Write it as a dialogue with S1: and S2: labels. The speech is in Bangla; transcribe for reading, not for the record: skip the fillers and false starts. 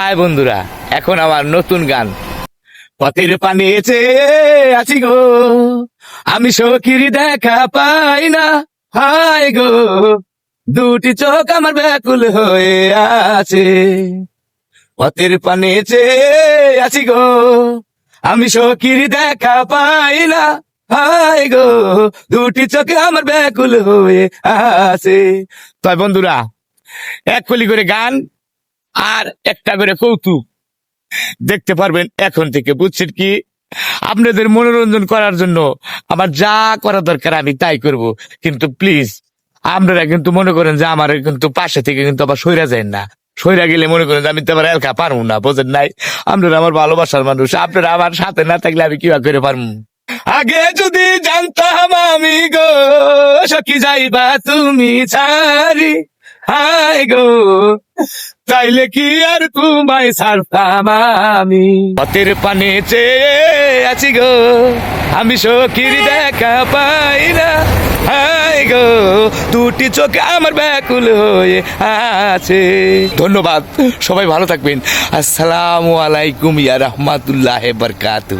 S1: হাই বন্ধুরা, এখন আমার নতুন গান। পথের পানে চেয়ে আছি গো, আমি সখীর দেখা পাই না। হায় গো, দুটি চোখ আমার ব্যাকুল হয়ে আছে। পথের পানে চেয়ে আছি গো, আমি সখীর দেখা পাই না। হায় গো, দুটি চোখে আমার ব্যাকুল হয়ে আছে। তাই বন্ধুরা, এক কলি করে গান আর একটা করে কৌতুক দেখতে পারবেন এখন থেকে, বুঝছেন কি? আপনাদের মনোরঞ্জন করার জন্য আমার যা করা দরকার আমি তাই করব, কিন্তু প্লিজ আপনারা কিন্তু মনে করেন যে আমার কিন্তু পাশে থেকে কিন্তু আবার সইরা যায় না। সইরা গেলে মনে করেন যে আমি তো আবার এলকা পারবো না, বোঝেন নাই? আপনারা আমার ভালোবাসার মানুষ, আপনারা আমার সাথে না থাকলে আমি কিভাবে করে পারবো? আগে যদি জানতাম আমি গো, সখী যাইবা তুমি ছাড়ি। হায় গো, তাইলে কি আর তোমায় ছাড়তাম আমি। পথের পানে চেয়ে আছি গো, আমি সখীর দেখা পাই না। হায় গো, দুটি চোখে আমার ব্যাকুল হয়ে আছে। ধন্যবাদ, সবাই ভালো থাকবেন। আসসালামু আলাইকুম ইয়া রাহমাতুল্লাহি বারাকাতুহু।